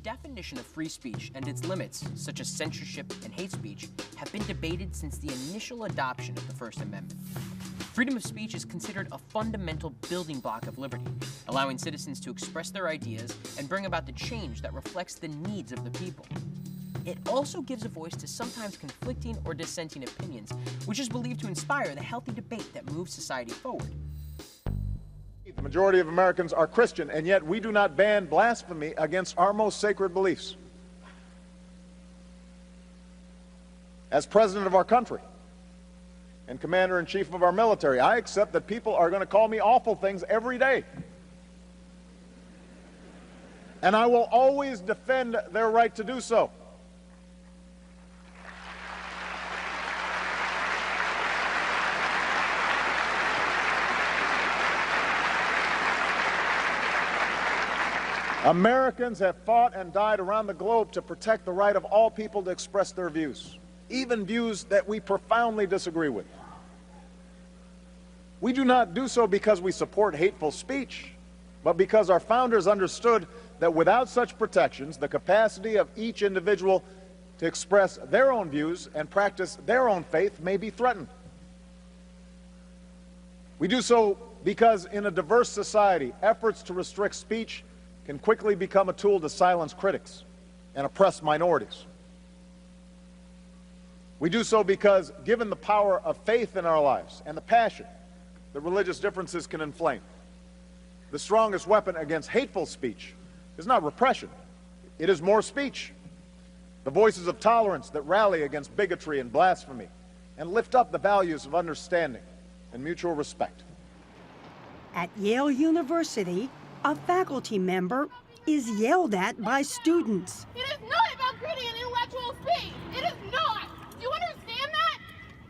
definition of free speech and its limits, such as censorship and hate speech, have been debated since the initial adoption of the First Amendment. Freedom of speech is considered a fundamental building block of liberty, allowing citizens to express their ideas and bring about the change that reflects the needs of the people. It also gives a voice to sometimes conflicting or dissenting opinions, which is believed to inspire the healthy debate that moves society forward. The majority of Americans are Christian, and yet we do not ban blasphemy against our most sacred beliefs. As President of our country and Commander-in-Chief of our military, I accept that people are going to call me awful things every day. And I will always defend their right to do so. Americans have fought and died around the globe to protect the right of all people to express their views, even views that we profoundly disagree with. We do not do so because we support hateful speech, but because our founders understood that without such protections, the capacity of each individual to express their own views and practice their own faith may be threatened. We do so because in a diverse society, efforts to restrict speech can quickly become a tool to silence critics and oppress minorities. We do so because, given the power of faith in our lives and the passion that religious differences can inflame, the strongest weapon against hateful speech is not repression, it is more speech. The voices of tolerance that rally against bigotry and blasphemy and lift up the values of understanding and mutual respect. At Yale University, a faculty member is yelled at by students. It is not about creating an intellectual space. It is not. Do you understand that?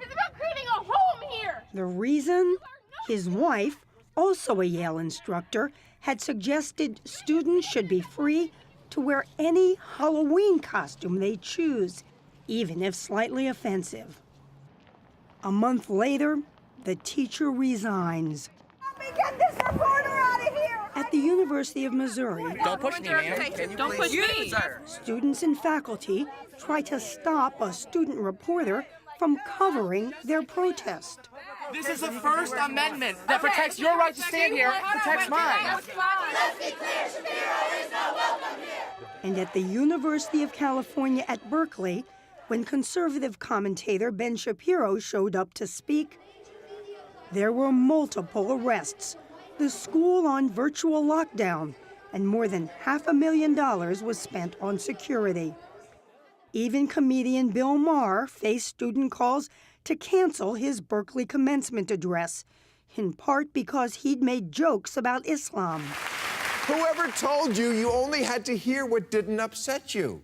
It's about creating a home here. The reason? His wife, also a Yale instructor, had suggested students should be free to wear any Halloween costume they choose, even if slightly offensive. A month later, the teacher resigns. Get this reporter out of here! At the University of Missouri, Don't push me, man. Don't push me! students and faculty try to stop a student reporter from covering their protest. This is the First Amendment that protects your right to stand here, protects mine. Let's be clear, Shapiro is not welcome here! And at the University of California at Berkeley, when conservative commentator Ben Shapiro showed up to speak, there were multiple arrests, the school on virtual lockdown, and more than $500,000 was spent on security. Even comedian Bill Maher faced student calls to cancel his Berkeley commencement address, in part because he'd made jokes about Islam. Whoever told you you only had to hear what didn't upset you?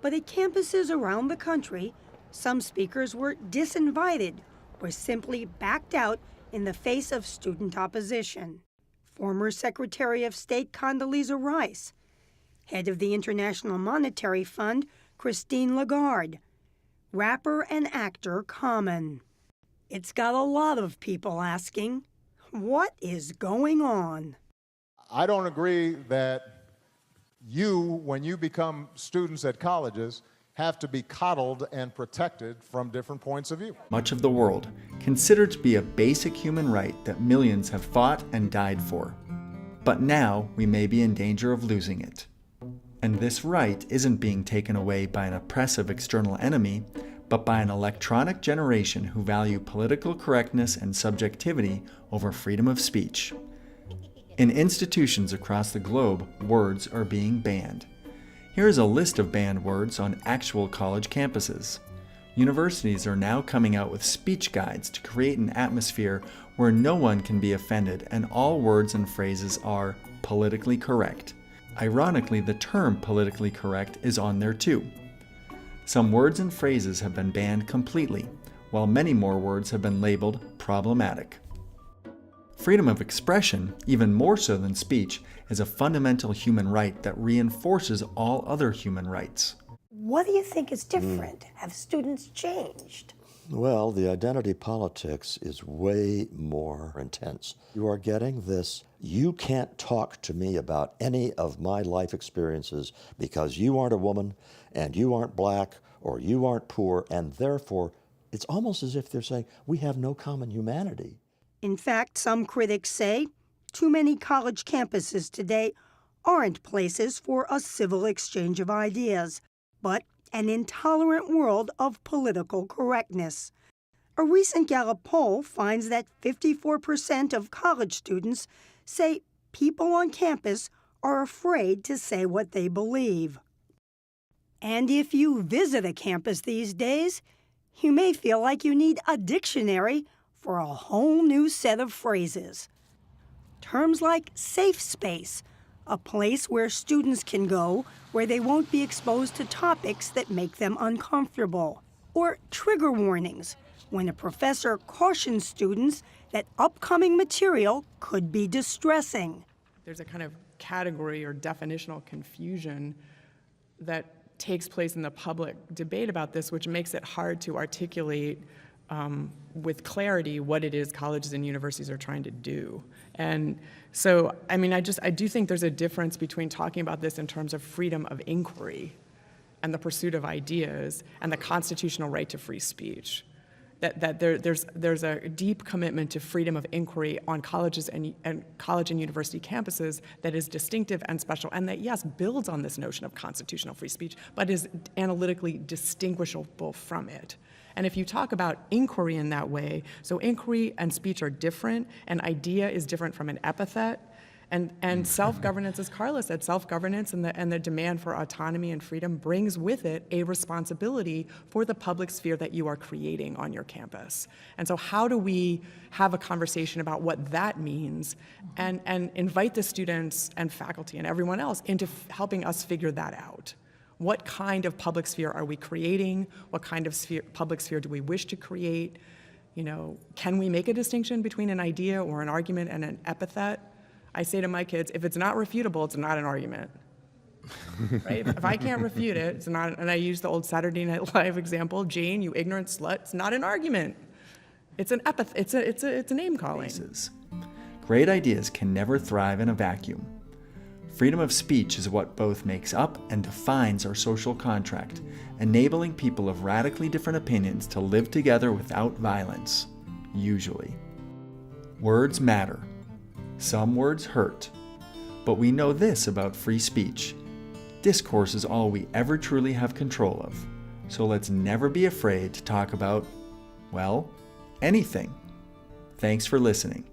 But at campuses around the country, some speakers were disinvited or simply backed out in the face of student opposition. Former Secretary of State Condoleezza Rice, head of the International Monetary Fund Christine Lagarde, rapper and actor Common. It's got a lot of people asking, what is going on? I don't agree that you, when you become students at colleges, have to be coddled and protected from different points of view. Much of the world, considered to be a basic human right that millions have fought and died for. But now we may be in danger of losing it. And this right isn't being taken away by an oppressive external enemy, but by an electronic generation who value political correctness and subjectivity over freedom of speech. In institutions across the globe, words are being banned. Here is a list of banned words on actual college campuses. Universities are now coming out with speech guides to create an atmosphere where no one can be offended and all words and phrases are politically correct. Ironically, the term politically correct is on there too. Some words and phrases have been banned completely, while many more words have been labeled problematic. Freedom of expression, even more so than speech, is a fundamental human right that reinforces all other human rights. What do you think is different? Have students changed? Well, the identity politics is way more intense. You are getting this, you can't talk to me about any of my life experiences because you aren't a woman and you aren't black or you aren't poor, and therefore it's almost as if they're saying we have no common humanity. In fact, some critics say too many college campuses today aren't places for a civil exchange of ideas, but an intolerant world of political correctness. A recent Gallup poll finds that 54% of college students say people on campus are afraid to say what they believe. And if you visit a campus these days, you may feel like you need a dictionary for a whole new set of phrases. Terms like safe space, a place where students can go where they won't be exposed to topics that make them uncomfortable. Or trigger warnings, when a professor cautions students that upcoming material could be distressing. There's a kind of category or definitional confusion that takes place in the public debate about this, which makes it hard to articulate with clarity what it is colleges and universities are trying to do. And so, I mean, I do think there's a difference between talking about this in terms of freedom of inquiry and the pursuit of ideas and the constitutional right to free speech. There's a deep commitment to freedom of inquiry on colleges and college and university campuses that is distinctive and special, and that, yes, builds on this notion of constitutional free speech, but is analytically distinguishable from it. And if you talk about inquiry in that way, so inquiry and speech are different, an idea is different from an epithet, and self-governance, as Carla said, self-governance and the demand for autonomy and freedom brings with it a responsibility for the public sphere that you are creating on your campus. And so how do we have a conversation about what that means and invite the students and faculty and everyone else into helping us figure that out? What kind of public sphere are we creating? What kind of public sphere do we wish to create? You know, can we make a distinction between an idea or an argument and an epithet? I say to my kids, if it's not refutable, it's not an argument. Right? If I can't refute it, it's not, and I use the old Saturday Night Live example, Jane, you ignorant slut, it's not an argument. It's an epithet, it's a name calling. Great ideas can never thrive in a vacuum. Freedom of speech is what both makes up and defines our social contract, enabling people of radically different opinions to live together without violence, usually. Words matter. Some words hurt. But we know this about free speech. Discourse is all we ever truly have control of. So let's never be afraid to talk about, well, anything. Thanks for listening.